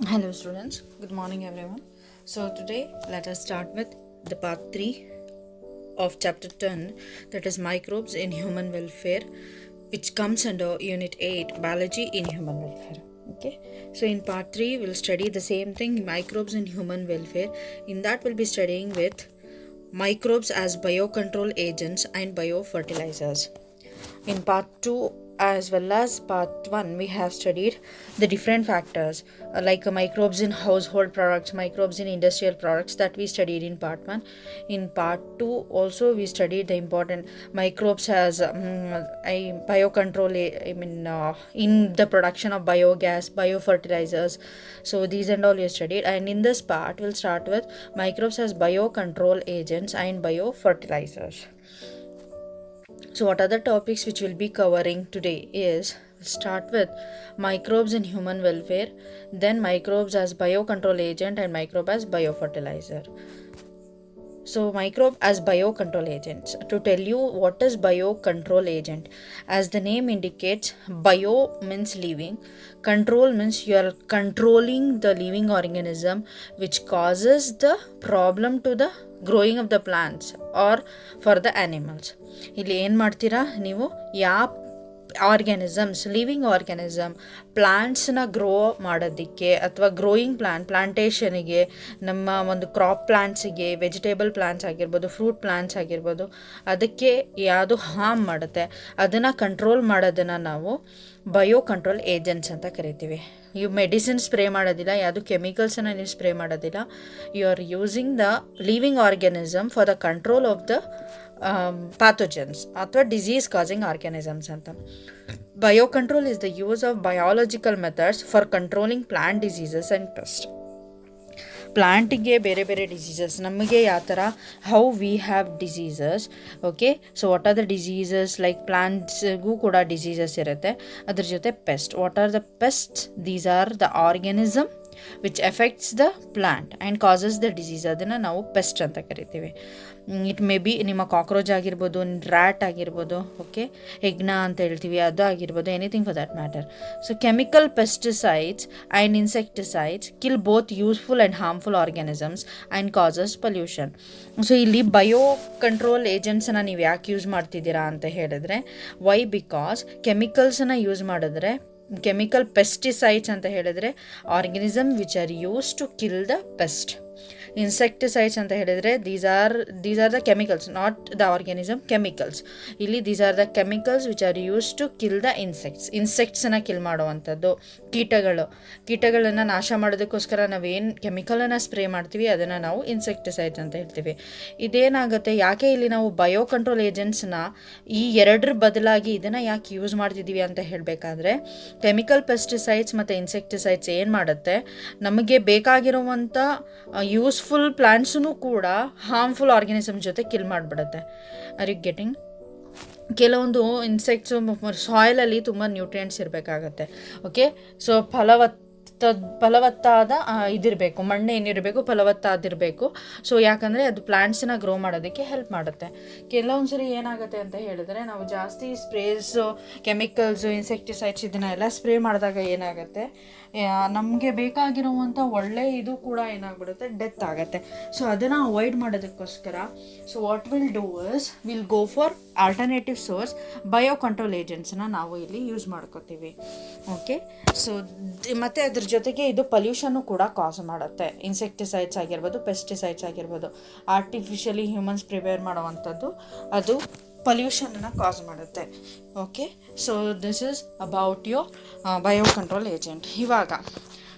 Hello students, good morning everyone. So today let us start with the part 3 of chapter 10, that is microbes in human welfare, which comes under unit 8, biology in human welfare. Okay, so in part 3 we'll study the same thing, microbes in human welfare. In that we'll be studying with microbes as biocontrol agents and biofertilizers. In part 2 as well as part 1, we have studied the different factors like microbes in household products, microbes in industrial products, that we studied in part 1. In part 2 also we studied the important microbes as a biocontrol, in the production of biogas, biofertilizers. So these and all we studied, and in this part we'll start with microbes as biocontrol agents and biofertilizers. So what are the topics which we'll be covering today is, start with microbes in human welfare, then microbes as biocontrol agent and microbe as biofertilizer. So microbe as biocontrol agents. To tell you what is biocontrol agent, as the name indicates, bio means living, control means you are controlling the living organism which causes the problem to the growing of the plants or for the animals. ಇಲ್ಲಿ ಏನು ಮಾಡ್ತೀರಾ ನೀವು, ಯಾವ organisms, living organism, ಪ್ಲಾಂಟ್ಸ್ನ grow ಮಾಡೋದಕ್ಕೆ ಅಥವಾ growing ಪ್ಲಾಂಟೇಷನಿಗೆ, ನಮ್ಮ ಒಂದು crop ಪ್ಲಾಂಟ್ಸಿಗೆ, vegetable plants ಆಗಿರ್ಬೋದು, ಫ್ರೂಟ್ ಪ್ಲಾಂಟ್ಸ್ ಆಗಿರ್ಬೋದು, ಅದಕ್ಕೆ ಯಾವುದು ಹಾರ್ಮ್ ಮಾಡುತ್ತೆ ಅದನ್ನು ಕಂಟ್ರೋಲ್ ಮಾಡೋದನ್ನು ನಾವು ಬಯೋ ಕಂಟ್ರೋಲ್ ಏಜೆಂಟ್ಸ್ ಅಂತ ಕರಿತೀವಿ. ನೀವು ಮೆಡಿಸಿನ್ ಸ್ಪ್ರೇ ಮಾಡೋದಿಲ್ಲ, ಯಾವುದು ಕೆಮಿಕಲ್ಸನ್ನು ನೀವು ಸ್ಪ್ರೇ ಮಾಡೋದಿಲ್ಲ, you are using the living organism for the control of the pathogens ಅಥವಾ disease causing organisms ಅಂತ. Biocontrol is the use of biological methods for controlling plant diseases and pests. ಪ್ಲಾಂಟಿಗೆ ಬೇರೆ ಬೇರೆ diseases, ನಮಗೆ ಯಾವ ಥರ how we have diseases. Okay, so what are the diseases, like ಪ್ಲಾಂಟ್ಸ್ಗೂ ಕೂಡ ಡಿಸೀಸಸ್ ಇರುತ್ತೆ, ಅದ್ರ ಜೊತೆ pest. What are the pest? These are the organism which affects the plant and causes the disease, ಅದನ್ನು ನಾವು ಪೆಸ್ಟ್ ಅಂತ ಕರಿತೀವಿ. ಇಟ್ ಮೇ ಬಿ ನಿಮ್ಮ ಕಾಕ್ರೋಚ್ ಆಗಿರ್ಬೋದು, ರ್ಯಾಟ್ ಆಗಿರ್ಬೋದು, ಓಕೆ, ಹೆಗ್ನ ಅಂತ ಹೇಳ್ತೀವಿ, ಅದು ಆಗಿರ್ಬೋದು, anything for that matter. So chemical pesticides and insecticides kill both useful and harmful organisms and causes pollution. So ಇಲ್ಲಿ ಬಯೋ ಕಂಟ್ರೋಲ್ ಏಜೆಂಟ್ಸನ್ನು ನೀವು ಯಾಕೆ ಯೂಸ್ ಮಾಡ್ತಿದ್ದೀರಾ ಅಂತ ಹೇಳಿದ್ರೆ, ವೈ? ಬಿಕಾಸ್ ಕೆಮಿಕಲ್ಸನ್ನು ಯೂಸ್ ಮಾಡಿದ್ರೆ, ಕೆಮಿಕಲ್ ಪೆಸ್ಟಿಸೈಡ್ಸ್ ಅಂತ ಹೇಳಿದ್ರೆ organism which are use to kill the pest. Insecticides ಅಂತ ಹೇಳಿದರೆ these are the chemicals, not the organism, chemicals. ಇಲ್ಲಿ these are the chemicals which are use to kill the ಇನ್ಸೆಕ್ಟ್ಸನ್ನು kill ಮಾಡುವಂಥದ್ದು, ಕೀಟಗಳನ್ನು ನಾಶ ಮಾಡೋದಕ್ಕೋಸ್ಕರ ನಾವೇನು ಕೆಮಿಕಲನ್ನು ಸ್ಪ್ರೇ ಮಾಡ್ತೀವಿ ಅದನ್ನು ನಾವು ಇನ್ಸೆಕ್ಟಿಸೈಡ್ಸ್ ಅಂತ ಹೇಳ್ತೀವಿ. ಇದೇನಾಗುತ್ತೆ, ಯಾಕೆ ಇಲ್ಲಿ ನಾವು ಬಯೋ ಕಂಟ್ರೋಲ್ ಏಜೆಂಟ್ಸ್ನ ಈ ಎರಡರ ಬದಲಾಗಿ ಇದನ್ನು ಯಾಕೆ ಯೂಸ್ ಮಾಡ್ತಿದ್ದೀವಿ ಅಂತ ಹೇಳಬೇಕಾದ್ರೆ, ಕೆಮಿಕಲ್ ಪೆಸ್ಟಿಸೈಡ್ಸ್ ಮತ್ತು ಇನ್ಸೆಕ್ಟಿಸೈಡ್ಸ್ ಏನು ಮಾಡುತ್ತೆ, ನಮಗೆ ಬೇಕಾಗಿರುವಂಥ ಯೂಸ್ಫುಲ್ ಪ್ಲಾಂಟ್ಸೂ ಕೂಡ ಹಾರ್ಮ್ಫುಲ್ ಆರ್ಗ್ಯಾನಿಸಮ್ ಜೊತೆ ಕಿಲ್ ಮಾಡಿಬಿಡುತ್ತೆ. Are you getting? ಕೆಲವೊಂದು ಇನ್ಸೆಕ್ಟ್ಸು ಸಾಯಿಲಲ್ಲಿ ತುಂಬ ನ್ಯೂಟ್ರಿಯೆಂಟ್ಸ್ ಇರಬೇಕಾಗತ್ತೆ. ಓಕೆ, ಸೊ ಫಲವತ್ತಾದ ಇದಿರಬೇಕು, ಮಣ್ಣು ಏನಿರಬೇಕು ಫಲವತ್ತಾದಿರಬೇಕು. ಸೊ ಯಾಕಂದರೆ ಅದು ಪ್ಲಾಂಟ್ಸನ್ನ ಗ್ರೋ ಮಾಡೋದಕ್ಕೆ ಹೆಲ್ಪ್ ಮಾಡುತ್ತೆ. ಕೆಲವೊಂದು ಸರಿ ಏನಾಗುತ್ತೆ ಅಂತ ಹೇಳಿದ್ರೆ, ನಾವು ಜಾಸ್ತಿ ಸ್ಪ್ರೇಸು, ಕೆಮಿಕಲ್ಸು, ಇನ್ಸೆಕ್ಟಿಸೈಡ್ಸ್ ಇದನ್ನೆಲ್ಲ ಸ್ಪ್ರೇ ಮಾಡಿದಾಗ ಏನಾಗುತ್ತೆ, ನಮಗೆ ಬೇಕಾಗಿರುವಂಥ ಒಳ್ಳೆ ಇದು ಕೂಡ ಏನಾಗ್ಬಿಡುತ್ತೆ, ಡೆತ್ ಆಗುತ್ತೆ. ಸೊ ಅದನ್ನು ಅವಾಯ್ಡ್ ಮಾಡೋದಕ್ಕೋಸ್ಕರ, so what will do is, will go for alternative source, bio control ಏಜೆಂಟ್ಸನ್ನ ನಾವು ಇಲ್ಲಿ ಯೂಸ್ ಮಾಡ್ಕೋತೀವಿ. ಓಕೆ, ಸೊ ಮತ್ತು ಅದ್ರ ಜೊತೆಗೆ ಇದು ಪೊಲ್ಯೂಷನ್ನು ಕೂಡ ಕಾಸ್ ಮಾಡುತ್ತೆ. ಇನ್ಸೆಕ್ಟಿಸೈಡ್ಸ್ ಆಗಿರ್ಬೋದು, ಪೆಸ್ಟಿಸೈಡ್ಸ್ ಆಗಿರ್ಬೋದು, ಆರ್ಟಿಫಿಷಿಯಲಿ ಹ್ಯೂಮನ್ಸ್ ಪ್ರಿಪೇರ್ ಮಾಡುವಂಥದ್ದು, ಅದು ಪೊಲ್ಯೂಷನನ್ನು ಕಾಸ್ ಮಾಡುತ್ತೆ. Okay, so this is about your bio control agent. ಇವಾಗ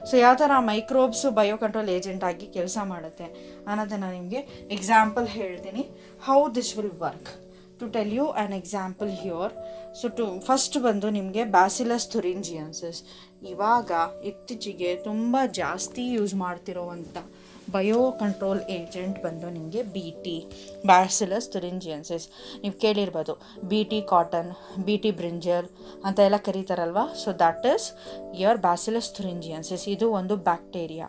ಸೊ ಯಾವ ಥರ ಮೈಕ್ರೋಬ್ಸು ಬಯೋ ಕಂಟ್ರೋಲ್ ಏಜೆಂಟ್ ಆಗಿ ಕೆಲಸ ಮಾಡುತ್ತೆ ಅನ್ನೋದನ್ನು ನಿಮಗೆ ಎಕ್ಸಾಂಪಲ್ ಹೇಳ್ತೀನಿ, how this will work. To tell you an example here. So first ಬಂದು ನಿಮಗೆ ಬ್ಯಾಸಿಲಸ್ ಥುರಿಂಜಿಯನ್ಸಿಸ್, ಇವಾಗ ಇತ್ತೀಚೆಗೆ ತುಂಬ ಜಾಸ್ತಿ ಯೂಸ್ ಮಾಡ್ತಿರೋವಂಥ ಬಯೋ ಕಂಟ್ರೋಲ್ ಏಜೆಂಟ್ ಬಂದು ನಿಮಗೆ BT, ಬ್ಯಾಸಿಲಸ್ ಥುರಿಂಜಿಯನ್ಸಿಸ್. ನೀವು ಕೇಳಿರ್ಬೋದು, BT ಕಾಟನ್, BT ಬ್ರಿಂಜಲ್ ಅಂತ ಎಲ್ಲ ಕರೀತಾರಲ್ವ. So that is your Bacillus thuringiensis. ಇದು ಒಂದು ಬ್ಯಾಕ್ಟೀರಿಯಾ.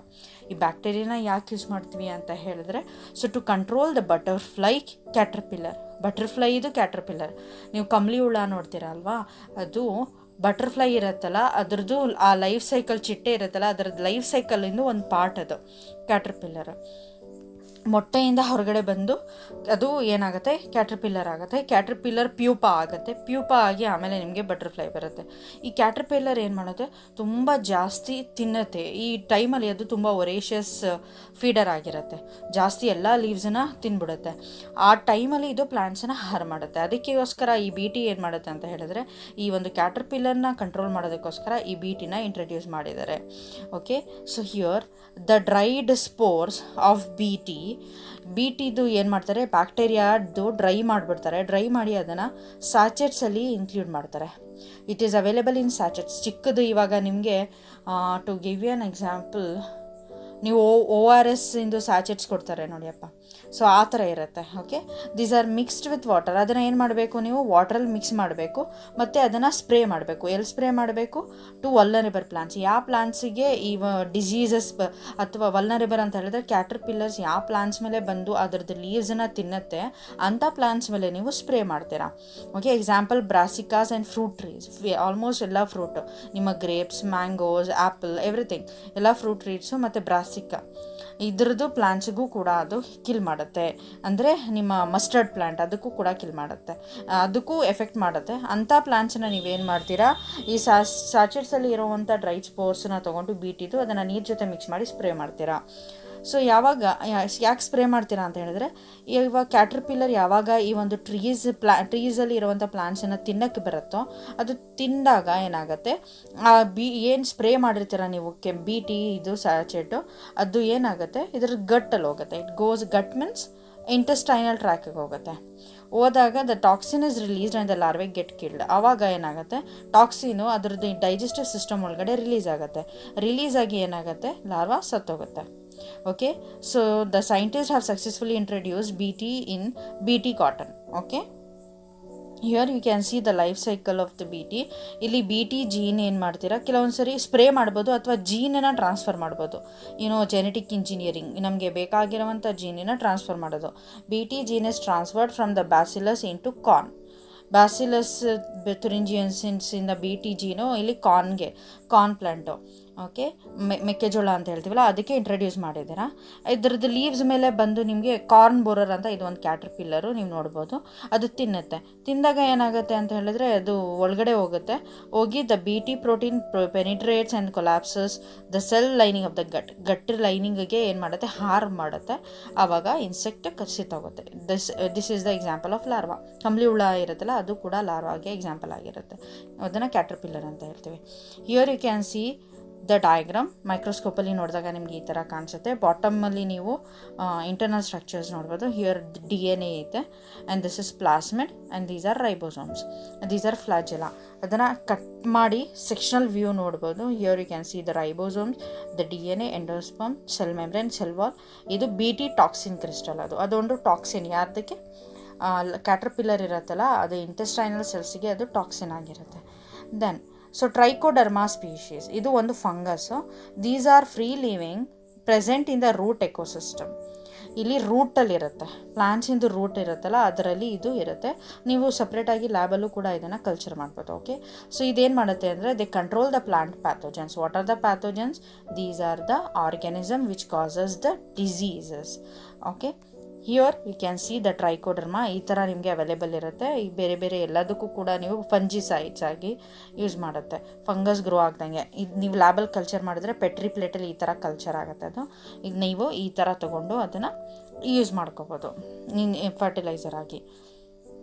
ಈ ಬ್ಯಾಕ್ಟೀರಿಯಾನ ಯಾಕೆ ಯೂಸ್ ಮಾಡ್ತೀವಿ ಅಂತ ಹೇಳಿದ್ರೆ, so to control the butterfly caterpillar. Butterfly ಇದು ಕ್ಯಾಟರ್ಪಿಲ್ಲರ್. ನೀವು ಕಂಬಳಿ ಹುಳ ನೋಡ್ತೀರಾ ಅಲ್ವಾ, ಅದು ಬಟರ್ಫ್ಲೈ ಇರುತ್ತಲ್ಲ ಅದ್ರದ್ದು ಆ ಲೈಫ್ ಸೈಕಲ್ ಚಿಟ್ಟೆ ಇರುತ್ತಲ್ಲ ಅದರದ್ದು ಲೈಫ್ ಸೈಕಲಿಂದು ಒಂದು ಪಾರ್ಟ್ ಅದು ಕ್ಯಾಟರ್ಪಿಲ್ಲರ್. ಮೊಟ್ಟೆಯಿಂದ ಹೊರಗಡೆ ಬಂದು ಅದು ಏನಾಗುತ್ತೆ, ಕ್ಯಾಟರ್ಪಿಲ್ಲರ್ ಆಗುತ್ತೆ. ಕ್ಯಾಟರ್ಪಿಲ್ಲರ್ ಪ್ಯೂಪ ಆಗುತ್ತೆ. ಪ್ಯೂಪ ಆಗಿ ಆಮೇಲೆ ನಿಮಗೆ ಬಟರ್ಫ್ಲೈ ಬರುತ್ತೆ. ಈ ಕ್ಯಾಟರ್ಪಿಲ್ಲರ್ ಏನು ಮಾಡುತ್ತೆ, ತುಂಬ ಜಾಸ್ತಿ ತಿನ್ನುತ್ತೆ. ಈ ಟೈಮಲ್ಲಿ ಅದು ತುಂಬ ಒರೇಷಿಯಸ್ ಫೀಡರ್ ಆಗಿರುತ್ತೆ. ಜಾಸ್ತಿ ಎಲ್ಲ ಲೀವ್ಸನ್ನ ತಿನ್ಬಿಡುತ್ತೆ. ಆ ಟೈಮಲ್ಲಿ ಇದು ಪ್ಲ್ಯಾಂಟ್ಸನ್ನು ಹಾರ್ ಮಾಡುತ್ತೆ. ಅದಕ್ಕೋಸ್ಕರ ಈ ಬೀಟಿ ಏನು ಮಾಡುತ್ತೆ ಅಂತ ಹೇಳಿದ್ರೆ, ಈ ಒಂದು ಕ್ಯಾಟರ್ಪಿಲ್ಲರ್ನ ಕಂಟ್ರೋಲ್ ಮಾಡೋದಕ್ಕೋಸ್ಕರ ಈ ಬೀಟಿನ ಇಂಟ್ರಡ್ಯೂಸ್ ಮಾಡಿದ್ದಾರೆ. Okay, so here the dried spores of ಬೀಟಿದು ಏನು ಮಾಡ್ತಾರೆ, ಬ್ಯಾಕ್ಟೀರಿಯಾದ್ದು ಡ್ರೈ ಮಾಡಿಬಿಡ್ತಾರೆ. ಡ್ರೈ ಮಾಡಿ ಅದನ್ನು ಸ್ಯಾಚೆಟ್ಸಲ್ಲಿ ಇನ್ಕ್ಲೂಡ್ ಮಾಡ್ತಾರೆ. It is available in sachets. ಚಿಕ್ಕದು ಇವಾಗ ನಿಮಗೆ to give you an example, ನೀವು ORS ಇಂದು ಸ್ಯಾಚೆಟ್ಸ್ ಕೊಡ್ತಾರೆ ನೋಡಿಯಪ್ಪ, ಸೊ ಆ ಥರ ಇರುತ್ತೆ. Okay, these are mixed with water. ಅದನ್ನು ಏನು ಮಾಡಬೇಕು, ನೀವು ವಾಟ್ರಲ್ಲಿ ಮಿಕ್ಸ್ ಮಾಡಬೇಕು ಮತ್ತು ಅದನ್ನು ಸ್ಪ್ರೇ ಮಾಡಬೇಕು. ಎಲ್ಲಿ ಸ್ಪ್ರೇ ಮಾಡಬೇಕು, ಟು ವಲ್ನರೇಬಲ್ ಪ್ಲಾಂಟ್ಸ್. ಯಾವ ಪ್ಲಾಂಟ್ಸಿಗೆ ಈ ಡಿಸೀಸಸ್ ಅಥವಾ ವಲ್ನರೇಬಲ್ ಅಂತ ಹೇಳಿದ್ರೆ ಕ್ಯಾಟರ್ಪಿಲ್ಲರ್ಸ್ ಯಾವ ಪ್ಲಾಂಟ್ಸ್ ಮೇಲೆ ಬಂದು ಅದರದ್ದು ಲೀವ್ಸನ್ನು ತಿನ್ನುತ್ತೆ ಅಂಥ ಪ್ಲಾಂಟ್ಸ್ ಮೇಲೆ ನೀವು ಸ್ಪ್ರೇ ಮಾಡ್ತೀರಾ. Okay, example brassicas and fruit trees. Almost ಎಲ್ಲ ಫ್ರೂಟು, ನಿಮ್ಮ ಗ್ರೇಪ್ಸ್, ಮ್ಯಾಂಗೋಸ್, ಆ್ಯಪಲ್, ಎವ್ರಿಥಿಂಗ್, ಎಲ್ಲ ಫ್ರೂಟ್ ಟ್ರೀಟ್ಸು ಮತ್ತು ಬ್ರಾಸಿಕಾ ಇದ್ರದ್ದು ಪ್ಲಾಂಟ್ಸಿಗೂ ಕೂಡ ಅದು ಕಿಲ್ ಮಾಡುತ್ತೆ. ಅಂದರೆ ನಿಮ್ಮ ಮಸ್ಟರ್ಡ್ ಪ್ಲ್ಯಾಂಟ್ ಅದಕ್ಕೂ ಕೂಡ ಕಿಲ್ ಮಾಡುತ್ತೆ, ಅದಕ್ಕೂ ಎಫೆಕ್ಟ್ ಮಾಡುತ್ತೆ. ಅಂಥ ಪ್ಲಾಂಟ್ಸನ್ನ ನೀವೇನು ಮಾಡ್ತೀರಾ, ಈ ಸ್ಯಾಚೆಟ್ಸಲ್ಲಿ ಇರೋವಂಥ ಡ್ರೈ ಸ್ಪೋರ್ಸ್ನ ತೊಗೊಂಡು ಬೀಟಿದ್ದು ಅದನ್ನು ನೀರು ಜೊತೆ ಮಿಕ್ಸ್ ಮಾಡಿ ಸ್ಪ್ರೇ ಮಾಡ್ತೀರಾ. ಸೊ ಯಾಕೆ ಸ್ಪ್ರೇ ಮಾಡ್ತೀರಾ ಅಂತ ಹೇಳಿದ್ರೆ, ಇವಾಗ ಕ್ಯಾಟರ್ಪಿಲ್ಲರ್ ಯಾವಾಗ ಈ ಒಂದು ಟ್ರೀಸಲ್ಲಿ ಇರುವಂಥ ಪ್ಲಾಂಟ್ಸನ್ನು ತಿನ್ನಕ್ಕೆ ಬರುತ್ತೋ ಅದು ತಿಂದಾಗ ಏನಾಗುತ್ತೆ, ಏನು ಸ್ಪ್ರೇ ಮಾಡಿರ್ತೀರ ನೀವು ಬೀಟಿ ಇದು ಸ್ಯಾಚೆಟ್ಟು, ಅದು ಏನಾಗುತ್ತೆ ಇದ್ರ ಗಟ್ಟಲ್ಲಿ ಹೋಗುತ್ತೆ. It goes gut means intestinal ಟ್ರ್ಯಾಕಿಗೆ ಹೋಗುತ್ತೆ. ಹೋದಾಗ the toxin is released and the larvae get killed. ಆವಾಗ ಏನಾಗುತ್ತೆ, ಟಾಕ್ಸಿನು ಅದರದ್ದು ಡೈಜೆಸ್ಟಿವ್ ಸಿಸ್ಟಮ್ ಒಳಗಡೆ ರಿಲೀಸ್ ಆಗುತ್ತೆ. ರಿಲೀಸ್ ಆಗಿ ಏನಾಗುತ್ತೆ, ಲಾರ್ವಾ ಸತ್ತೋಗುತ್ತೆ. Okay, so the scientists have successfully introduced BT in BT cotton. Okay, here you can see the life cycle of the BT. ಇಲ್ಲಿ BT gene ಏನು ಮಾಡ್ತೀರಾ, ಕೆಲವೊಂದು ಸರಿ ಸ್ಪ್ರೇ ಮಾಡ್ಬೋದು ಅಥವಾ ಜೀನನ್ನು ಟ್ರಾನ್ಸ್ಫರ್ ಮಾಡ್ಬೋದು. ಜೆನೆಟಿಕ್ ಇಂಜಿನಿಯರಿಂಗ್ ನಮಗೆ ಬೇಕಾಗಿರುವಂಥ ಜೀನನ್ನು ಟ್ರಾನ್ಸ್ಫರ್ ಮಾಡೋದು. BT gene is transferred from the bacillus into corn. Bacillus ತುರಿಂಜಿಯನ್ಸಿಂದ BT ಜೀನು ಇಲ್ಲಿ ಕಾರ್ನ್ ಪ್ಲಾಂಟು. ಓಕೆ, ಮೆಕ್ಕೆಜೋಳ ಅಂತ ಹೇಳ್ತೀವಲ್ಲ ಅದಕ್ಕೆ ಇಂಟ್ರಡ್ಯೂಸ್ ಮಾಡಿದ್ದೀರಾ. ಇದರದ್ದು ಲೀವ್ಸ್ ಮೇಲೆ ಬಂದು ನಿಮಗೆ ಕಾರ್ನ್ ಬೋರರ್ ಅಂತ ಇದು ಒಂದು ಕ್ಯಾಟರ್ಪಿಲ್ಲರು ನೀವು ನೋಡ್ಬೋದು, ಅದು ತಿನ್ನುತ್ತೆ. ತಿಂದಾಗ ಏನಾಗುತ್ತೆ ಅಂತ ಹೇಳಿದ್ರೆ ಅದು ಒಳಗಡೆ ಹೋಗಿ the BT protein penetrates and collapses the cell lining of the gut ಲೈನಿಂಗ್ಗೆ ಏನು ಮಾಡುತ್ತೆ, ಹಾರ್ಮ್ ಮಾಡುತ್ತೆ. ಆವಾಗ ಇನ್ಸೆಕ್ಟ್ ಕಸಿತೋಗುತ್ತೆ. This is the example of larva. ಕಂಬಳಿ ಹುಳ ಇರುತ್ತಲ್ಲ ಅದು ಕೂಡ ಲಾರ್ವಾಗೆ ಎಕ್ಸಾಂಪಲ್ ಆಗಿರುತ್ತೆ. ಅದನ್ನು ಕ್ಯಾಟರ್ಪಿಲ್ಲರ್ ಅಂತ ಹೇಳ್ತೀವಿ. Here you can see the diagram. ಮೈಕ್ರೋಸ್ಕೋಪಲ್ಲಿ ನೋಡಿದಾಗ ನಿಮಗೆ ಈ ಥರ ಕಾಣಿಸುತ್ತೆ. ಬಾಟಮಲ್ಲಿ ನೀವು ಇಂಟರ್ನಲ್ ಸ್ಟ್ರಕ್ಚರ್ಸ್ ನೋಡ್ಬೋದು. ಹಿಯರ್ DNA ಐತೆ and this is plasmid and these are ribosomes, these are flagella. ಅದನ್ನು ಕಟ್ ಮಾಡಿ ಸೆಕ್ಷನಲ್ ವ್ಯೂ ನೋಡ್ಬೋದು. Here you can see the ribosomes, the DNA, endosperm, cell membrane, cell wall. ಇದು BT toxin crystal. ಅದೊಂದು toxin ಯಾರ್ದಕ್ಕೆ, caterpillar ಇರುತ್ತಲ್ಲ ಅದು intestinal ಸೆಲ್ಸಿಗೆ ಅದು toxin ಆಗಿರುತ್ತೆ. ದೆನ್ ಸೊ ಟ್ರೈಕೋಡರ್ಮಾ ಸ್ಪೀಶೀಸ್, ಇದು ಒಂದು fungus. These are free living present in the root ecosystem. ಇಲ್ಲಿ ರೂಟಲ್ಲಿರುತ್ತೆ, ಪ್ಲಾಂಟ್ಸಿಂದು ರೂಟ್ ಇರುತ್ತಲ್ಲ ಅದರಲ್ಲಿ ಇದು ಇರುತ್ತೆ. ನೀವು ಸಪ್ರೇಟಾಗಿ ಲ್ಯಾಬಲ್ಲೂ ಕೂಡ ಇದನ್ನು ಕಲ್ಚರ್ ಮಾಡ್ಬೋದು. ಓಕೆ, ಸೊ ಇದೇನು ಮಾಡುತ್ತೆ ಅಂದರೆ they control the plant pathogens. What are the pathogens? These are the organism which causes the diseases. Okay, here you can see the trichoderma ಈ ಥರ ನಿಮಗೆ ಅವೈಲೇಬಲ್ ಇರುತ್ತೆ. ಈ ಬೇರೆ ಬೇರೆ ಎಲ್ಲದಕ್ಕೂ ಕೂಡ ನೀವು ಫಂಜಿಸೈಡ್ಸ್ ಆಗಿ ಯೂಸ್ ಮಾಡುತ್ತೆ, ಫಂಗಸ್ ಗ್ರೋ ಆಗ್ದಂಗೆ. ಇದು ನೀವು ಲ್ಯಾಬಲ್ಲಿ ಕಲ್ಚರ್ ಮಾಡಿದ್ರೆ ಪೆಟ್ರಿ ಪ್ಲೇಟಲ್ಲಿ ಈ ಥರ ಕಲ್ಚರ್ ಆಗುತ್ತೆ. ಅದು ಈಗ ನೀವು ಈ ಥರ ತೊಗೊಂಡು ಅದನ್ನು ಯೂಸ್ ಮಾಡ್ಕೋಬೋದು ಫರ್ಟಿಲೈಸರ್ ಆಗಿ.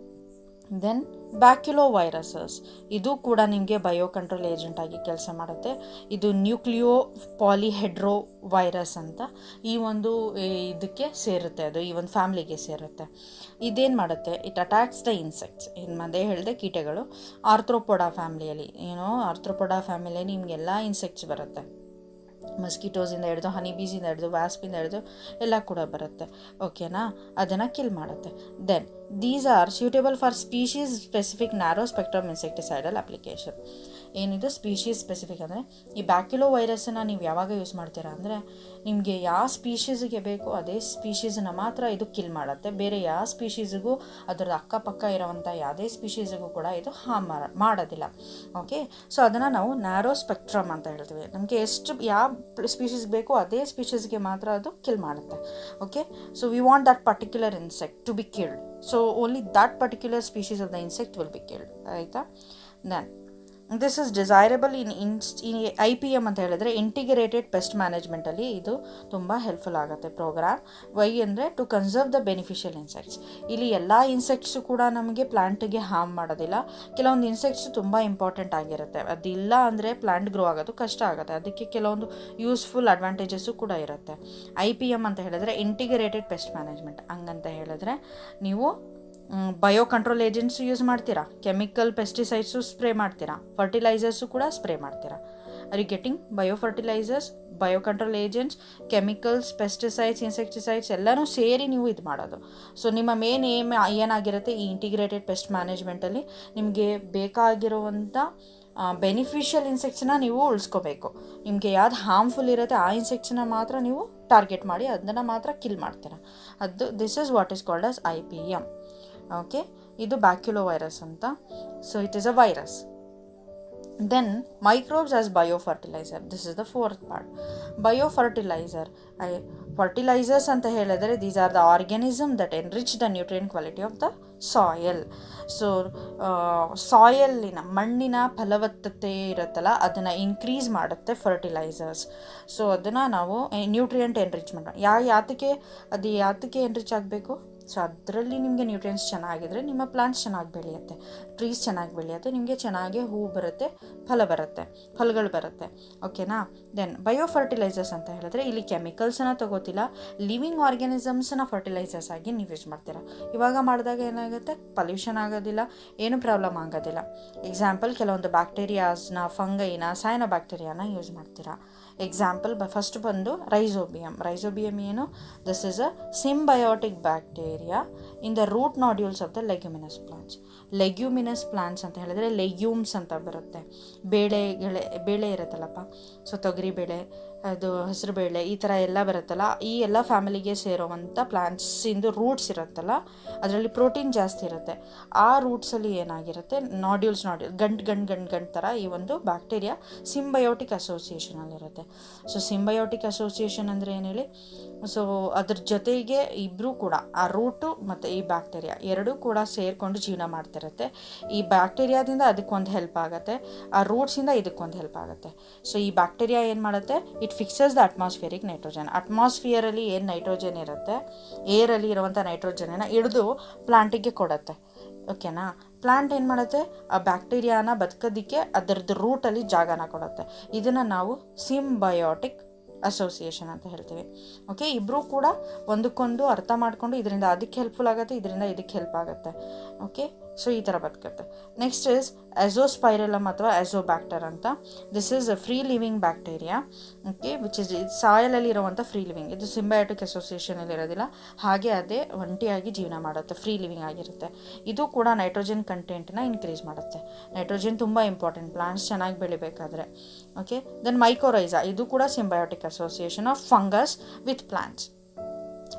ದೆನ್ ಬ್ಯಾಕ್ಯುಲೋ ವೈರಸಸ್, ಇದು ಕೂಡ ನಿಮಗೆ ಬಯೋ ಕಂಟ್ರೋಲ್ ಏಜೆಂಟ್ ಆಗಿ ಕೆಲಸ ಮಾಡುತ್ತೆ. ಇದು ನ್ಯೂಕ್ಲಿಯೋ ಪಾಲಿಹೆಡ್ರೋ ವೈರಸ್ ಅಂತ ಈ ಒಂದು ಇದಕ್ಕೆ ಸೇರುತ್ತೆ, ಅದು ಈ ಒಂದು ಫ್ಯಾಮ್ಲಿಗೆ ಸೇರುತ್ತೆ. ಇದೇನು ಮಾಡುತ್ತೆ, ಇಟ್ ಅಟ್ಯಾಕ್ಸ್ ದ ಇನ್ಸೆಕ್ಟ್ಸ್. ಇನ್ನು ಮೊದಲೇ ಹೇಳಿದೆ ಕೀಟಗಳು. ಆರ್ಥ್ರೋಪೊಡಾ ಫ್ಯಾಮ್ಲಿಯಲ್ಲಿ ಆರ್ಥ್ರೋಪೊಡಾ ಫ್ಯಾಮಿಲಿಯಲ್ಲಿ ನಿಮಗೆಲ್ಲ ಇನ್ಸೆಕ್ಟ್ಸ್ ಬರುತ್ತೆ. ಮಸ್ಕಿಟೋಸಿಂದ ಹಿಡಿದು ಹನಿ ಬೀಸಿಂದ ಹಿಡಿದು ವ್ಯಾಸ್ಪಿಂದ ಹಿಡಿದು ಎಲ್ಲ ಕೂಡ ಬರುತ್ತೆ. ಓಕೆನಾ, ಅದನ್ನು ಕಿಲ್ ಮಾಡುತ್ತೆ. Then these are suitable for species specific narrow spectrum insecticidal application. ಏನಿದು ಸ್ಪೀಶೀಸ್ ಸ್ಪೆಸಿಫಿಕ್ ಅಂದರೆ ಈ ಬ್ಯಾಕ್ಯುಲೋ ವೈರಸ್ಸನ್ನು ನೀವು ಯಾವಾಗ ಯೂಸ್ ಮಾಡ್ತೀರಾ ಅಂದರೆ ನಿಮಗೆ ಯಾವ ಸ್ಪೀಶೀಸ್ಗೆ ಬೇಕೋ ಅದೇ ಸ್ಪೀಶೀಸನ್ನ ಮಾತ್ರ ಇದು ಕಿಲ್ ಮಾಡುತ್ತೆ. ಬೇರೆ ಯಾವ ಸ್ಪೀಶೀಸಿಗೂ ಅದರ ಅಕ್ಕಪಕ್ಕ ಇರೋವಂಥ ಯಾವುದೇ ಸ್ಪೀಶೀಸಿಗೂ ಕೂಡ ಇದು ಹಾರ್ಮ್ ಮಾಡೋದಿಲ್ಲ. ಓಕೆ, ಸೊ ಅದನ್ನು ನಾವು ನ್ಯಾರೋ ಸ್ಪೆಕ್ಟ್ರಮ್ ಅಂತ ಹೇಳ್ತೀವಿ. ನಮಗೆ ಎಷ್ಟು ಯಾವ ಸ್ಪೀಶೀಸ್ ಬೇಕೋ ಅದೇ ಸ್ಪೀಶೀಸ್ಗೆ ಮಾತ್ರ ಅದು ಕಿಲ್ ಮಾಡುತ್ತೆ. Okay, so we want that particular insect to be killed, so only that particular species of the insect will be killed. ಆಯಿತಾ? Then this is desirable in IPM ಅಂತ ಹೇಳಿದ್ರೆ ಇಂಟಿಗ್ರೇಟೆಡ್ ಪೆಸ್ಟ್ ಮ್ಯಾನೇಜ್ಮೆಂಟಲ್ಲಿ ಇದು ತುಂಬ ಹೆಲ್ಪ್ಫುಲ್ ಆಗುತ್ತೆ programme. Why ಅಂದರೆ to conserve the beneficial insects. ಇಲ್ಲಿ ಎಲ್ಲ insects ಕೂಡ ನಮಗೆ ಪ್ಲ್ಯಾಂಟಿಗೆ ಹಾರ್ಮ್ ಮಾಡೋದಿಲ್ಲ. ಕೆಲವೊಂದು ಇನ್ಸೆಕ್ಟ್ಸು ತುಂಬ ಇಂಪಾರ್ಟೆಂಟ್ ಆಗಿರುತ್ತೆ, ಅದಿಲ್ಲ ಅಂದರೆ ಪ್ಲ್ಯಾಂಟ್ ಗ್ರೋ ಆಗೋದು ಕಷ್ಟ ಆಗುತ್ತೆ. ಅದಕ್ಕೆ ಕೆಲವೊಂದು ಯೂಸ್ಫುಲ್ ಅಡ್ವಾಂಟೇಜಸ್ಸು ಕೂಡ ಇರುತ್ತೆ. IPM ಅಂತ ಹೇಳಿದ್ರೆ ಇಂಟಿಗ್ರೇಟೆಡ್ ಪೆಸ್ಟ್ ಮ್ಯಾನೇಜ್ಮೆಂಟ್. ಹಂಗಂತ ಹೇಳಿದ್ರೆ ನೀವು ಬಯೋ ಕಂಟ್ರೋಲ್ ಏಜೆಂಟ್ಸು ಯೂಸ್ ಮಾಡ್ತೀರಾ, ಕೆಮಿಕಲ್ ಪೆಸ್ಟಿಸೈಡ್ಸು ಸ್ಪ್ರೇ ಮಾಡ್ತೀರಾ, ಫರ್ಟಿಲೈಸರ್ಸು ಕೂಡ ಸ್ಪ್ರೇ ಮಾಡ್ತೀರಾ. Are you getting? Bio fertilizers, bio control agents, chemicals, pesticides, insecticides ಎಲ್ಲನೂ ಸೇರಿ ನೀವು ಇದು ಮಾಡೋದು. ಸೊ ನಿಮ್ಮ ಮೇನ್ ಏಮ್ ಏನಾಗಿರುತ್ತೆ ಈ ಇಂಟಿಗ್ರೇಟೆಡ್ ಪೆಸ್ಟ್ ಮ್ಯಾನೇಜ್ಮೆಂಟಲ್ಲಿ ನಿಮಗೆ ಬೇಕಾಗಿರುವಂಥ ಬೆನಿಫಿಷಿಯಲ್ ಇನ್ಸೆಕ್ಟ್ಸನ್ನ ನೀವು ಉಳಿಸ್ಕೋಬೇಕು. ನಿಮಗೆ ಯಾವ್ದು ಹಾರ್ಮ್ಫುಲ್ ಇರುತ್ತೆ ಆ ಇನ್ಸೆಕ್ಟ್ಸನ್ನ ಮಾತ್ರ ನೀವು ಟಾರ್ಗೆಟ್ ಮಾಡಿ ಅದನ್ನು ಮಾತ್ರ ಕಿಲ್ ಮಾಡ್ತೀರಾ. ಅದು this is what is called as IPM. Okay, ಇದು ಬ್ಯಾಕ್ಯುಲೋ ವೈರಸ್ ಅಂತ. So it is a virus. Then microbes as biofertiliser. This is the fourth part. Biofertiliser, fertilisers ಅಂತ ಹೇಳಿದರೆ these are the organism that enrich the nutrient quality of the soil. So ಸಾಯಲ್ಲಿನ ಮಣ್ಣಿನ ಫಲವತ್ತತೆ ಇರುತ್ತಲ್ಲ ಅದನ್ನು increase ಮಾಡುತ್ತೆ fertilisers. So ಅದನ್ನು ನಾವು ನ್ಯೂಟ್ರಿಯೆಂಟ್ ಎನ್ರಿಚ್ಮೆಂಟ್ ಯಾತಕ್ಕೆ ಎನ್ರಿಚ್ ಆಗಬೇಕು? ಸೊ ಅದರಲ್ಲಿ ನಿಮಗೆ ನ್ಯೂಟ್ರಿಯೆಂಟ್ಸ್ ಚೆನ್ನಾಗಿದ್ರೆ ನಿಮ್ಮ ಪ್ಲಾಂಟ್ಸ್ ಚೆನ್ನಾಗಿ ಬೆಳೆಯುತ್ತೆ, ಟ್ರೀಸ್ ಚೆನ್ನಾಗಿ ಬೆಳೆಯುತ್ತೆ, ನಿಮಗೆ ಚೆನ್ನಾಗಿ ಹೂ ಬರುತ್ತೆ, ಫಲಗಳು ಬರುತ್ತೆ. ಓಕೆನಾ? ದೆನ್ ಬಯೋ ಫರ್ಟಿಲೈಸರ್ಸ್ ಅಂತ ಹೇಳಿದ್ರೆ ಇಲ್ಲಿ ಕೆಮಿಕಲ್ಸನ್ನು ತಗೋತಿಲ್ಲ, ಲಿವಿಂಗ್ ಆರ್ಗ್ಯಾನಿಸಮ್ಸನ್ನ ಫರ್ಟಿಲೈಸರ್ಸ್ ಆಗಿ ನೀವು ಯೂಸ್ ಮಾಡ್ತೀರಾ. ಇವಾಗ ಮಾಡಿದಾಗ ಏನಾಗುತ್ತೆ? ಪಲ್ಯೂಷನ್ ಆಗೋದಿಲ್ಲ, ಏನು ಪ್ರಾಬ್ಲಮ್ ಆಗೋದಿಲ್ಲ. ಎಕ್ಸಾಂಪಲ್ ಕೆಲವೊಂದು ಬ್ಯಾಕ್ಟೀರಿಯಾಸ್ನ, ಫಂಗೈನ, ಸೈನೋಬ್ಯಾಕ್ಟೀರಿಯಾನ ಯೂಸ್ ಮಾಡ್ತೀರಾ. ಎಕ್ಸಾಂಪಲ್ ಫಸ್ಟ್ ಬಂದು ರೈಸೋಬಿಯಮ್ ಏನು? This is a symbiotic bacteria in the root nodules of the leguminous plants. Leguminous plants ಅಂತ ಹೇಳಿದ್ರೆ ಲೆಗ್ಯೂಮ್ಸ್ ಅಂತ ಬರುತ್ತೆ. ಬೇಳೆ ಇರುತ್ತಲ್ಲಪ್ಪ, ಸೊ ತೊಗರಿ ಬೇಳೆ, ಅದು ಹೆಸರು ಬೇಳೆ, ಈ ಥರ ಎಲ್ಲ ಬರುತ್ತಲ್ಲ, ಈ ಎಲ್ಲ ಫ್ಯಾಮಿಲಿಗೆ ಸೇರೋವಂಥ ಪ್ಲಾಂಟ್ಸಿಂದು ರೂಟ್ಸ್ ಇರುತ್ತಲ್ಲ ಅದರಲ್ಲಿ ಪ್ರೋಟೀನ್ ಜಾಸ್ತಿ ಇರುತ್ತೆ. ಆ ರೂಟ್ಸಲ್ಲಿ ಏನಾಗಿರುತ್ತೆ? ನಾಡ್ಯೂಲ್ಸ್ ಗಂಟು ಥರ ಈ ಒಂದು ಬ್ಯಾಕ್ಟೀರಿಯಾ ಸಿಂಬಯೋಟಿಕ್ ಅಸೋಸಿಯೇಷನಲ್ಲಿರುತ್ತೆ. ಸೊ ಸಿಂಬಯೋಟಿಕ್ ಅಸೋಸಿಯೇಷನ್ ಅಂದರೆ ಏನು ಹೇಳಿ? ಸೊ ಅದ್ರ ಜೊತೆಗೆ ಇಬ್ಬರೂ ಕೂಡ ಆ ರೂಟು ಮತ್ತು ಈ ಬ್ಯಾಕ್ಟೀರಿಯಾ ಎರಡೂ ಕೂಡ ಸೇರಿಕೊಂಡು ಜೀವನ ಮಾಡ್ತಿರುತ್ತೆ. ಈ ಬ್ಯಾಕ್ಟೀರಿಯಾದಿಂದ ಅದಕ್ಕೊಂದು ಹೆಲ್ಪ್ ಆಗುತ್ತೆ, ಆ ರೂಟ್ಸಿಂದ ಇದಕ್ಕೊಂದು ಹೆಲ್ಪ್ ಆಗುತ್ತೆ. ಸೊ ಈ ಬ್ಯಾಕ್ಟೀರಿಯಾ ಏನು ಮಾಡುತ್ತೆ? It fixes the atmospheric nitrogen. ಅಟ್ಮಾಸ್ಫಿಯರಲ್ಲಿ ಏನು ನೈಟ್ರೋಜನ್ ಇರುತ್ತೆ, ಏರಲ್ಲಿ ಇರುವಂಥ ನೈಟ್ರೋಜನನ್ನು ಹಿಡಿದು ಪ್ಲಾಂಟಿಗೆ ಕೊಡುತ್ತೆ. ಓಕೆನಾ? ಪ್ಲಾಂಟ್ ಏನು ಮಾಡುತ್ತೆ? ಆ ಬ್ಯಾಕ್ಟೀರಿಯಾನ ಬದುಕೋದಕ್ಕೆ ಅದರದ್ದು ರೂಟಲ್ಲಿ ಜಾಗನ ಕೊಡುತ್ತೆ. ಇದನ್ನು ನಾವು ಸಿಂಬಯೋಟಿಕ್ ಅಸೋಸಿಯೇಷನ್ ಅಂತ ಹೇಳ್ತೀವಿ. ಓಕೆ, ಇಬ್ಬರೂ ಕೂಡ ಒಂದಕ್ಕೊಂದು ಅರ್ಥ ಮಾಡಿಕೊಂಡು ಇದರಿಂದ ಅದಕ್ಕೆ ಹೆಲ್ಪ್ಫುಲ್ ಆಗುತ್ತೆ, ಇದರಿಂದ ಇದಕ್ಕೆ ಹೆಲ್ಪ್ ಆಗುತ್ತೆ. ಓಕೆ, ಸೊ ಈ ಥರ ಬದುಕುತ್ತೆ. ನೆಕ್ಸ್ಟ್ ಇಸ್ ಅಜೋಸ್ಪೈರಲಮ್ ಅಥವಾ ಅಜೋಬ್ಯಾಕ್ಟರ್ ಅಂತ. This is a free living bacteria. Okay, which is ಸಾಯಲಲ್ಲಿ ಇರುವಂಥ ಫ್ರೀ ಲಿವಿಂಗ್. ಇದು ಸಿಂಬಯೋಟಿಕ್ ಅಸೋಸಿಯೇಷನಲ್ಲಿ ಇರೋದಿಲ್ಲ, ಹಾಗೆ ಅದೇ ಒಂಟಿಯಾಗಿ ಜೀವನ ಮಾಡುತ್ತೆ, ಫ್ರೀ ಲಿವಿಂಗ್ ಆಗಿರುತ್ತೆ. ಇದು ಕೂಡ ನೈಟ್ರೋಜನ್ ಕಂಟೆಂಟ್ನ ಇನ್ಕ್ರೀಸ್ ಮಾಡುತ್ತೆ. ನೈಟ್ರೋಜನ್ ತುಂಬ ಇಂಪಾರ್ಟೆಂಟ್ ಪ್ಲಾಂಟ್ಸ್ ಚೆನ್ನಾಗಿ ಬೆಳಿಬೇಕಾದ್ರೆ. ಓಕೆ, ದೆನ್ ಮೈಕೋರೈಸಾ, ಇದು ಕೂಡ symbiotic association of fungus with plants.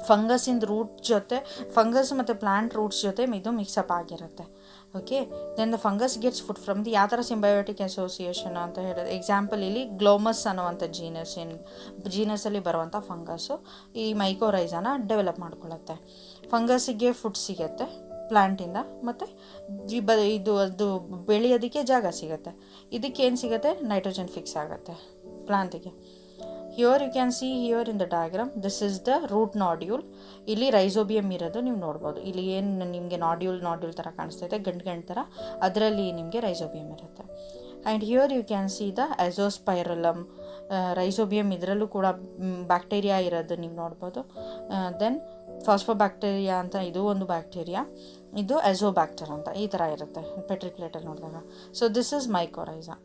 ಫಂಗಸ್ಸಿಂದ ರೂಟ್ ಜೊತೆ, ಫಂಗಸ್ ಮತ್ತು ಪ್ಲಾಂಟ್ ರೂಟ್ಸ್ ಜೊತೆ ಇದು ಮಿಕ್ಸಪ್ ಆಗಿರುತ್ತೆ. Okay, then the fungus gets food from the ಯಾವ ಥರ ಸಿಂಬಯೋಟಿಕ್ ಅಸೋಸಿಯೇಷನ್ ಅಂತ ಹೇಳಿದ್ರೆ, ಎಕ್ಸಾಂಪಲ್ ಇಲ್ಲಿ ಗ್ಲೋಮಸ್ ಅನ್ನುವಂಥ ಜೀನಸಲ್ಲಿ ಬರುವಂಥ ಫಂಗಸ್ಸು ಈ ಮೈಕೋರೈಸಾನ ಡೆವಲಪ್ ಮಾಡ್ಕೊಳ್ಳುತ್ತೆ. ಫಂಗಸ್ಸಿಗೆ ಫುಡ್ ಸಿಗುತ್ತೆ ಪ್ಲ್ಯಾಂಟಿಂದ, ಮತ್ತು ಅದು ಬೆಳೆಯೋದಕ್ಕೆ ಜಾಗ ಸಿಗುತ್ತೆ. ಇದಕ್ಕೇನು ಸಿಗುತ್ತೆ? ನೈಟ್ರೋಜನ್ ಫಿಕ್ಸ್ ಆಗುತ್ತೆ ಪ್ಲಾಂಟಿಗೆ. Here you can see here in the diagram, this is the root nodule. ಇಲ್ಲಿ ರೈಸೋಬಿಯಮ್ ಇರೋದು ನೀವು ನೋಡ್ಬೋದು. ಇಲ್ಲಿ ಏನು ನಿಮಗೆ ನಾಡ್ಯೂಲ್ ಥರ ಕಾಣಿಸ್ತೈತೆ, ಗಂಟು ಥರ, ಅದರಲ್ಲಿ ನಿಮಗೆ ರೈಸೋಬಿಯಮ್ ಇರುತ್ತೆ. And here you can see the azospirillum rhizobium, ಇದರಲ್ಲೂ ಕೂಡ ಬ್ಯಾಕ್ಟೀರಿಯಾ ಇರೋದು ನೀವು ನೋಡ್ಬೋದು. ದೆನ್ ಫಾಸ್ಫೋಬ್ಯಾಕ್ಟೀರಿಯಾ ಅಂತ ಇದು ಒಂದು ಬ್ಯಾಕ್ಟೀರಿಯಾ, ಇದು ಅಜೋಬ್ಯಾಕ್ಟರ್ ಅಂತ ಈ ಥರ ಇರುತ್ತೆ ಪೆಟ್ರಿ ಪ್ಲೇಟಲ್ಲಿ ನೋಡಿದಾಗ. So this is mycorrhiza.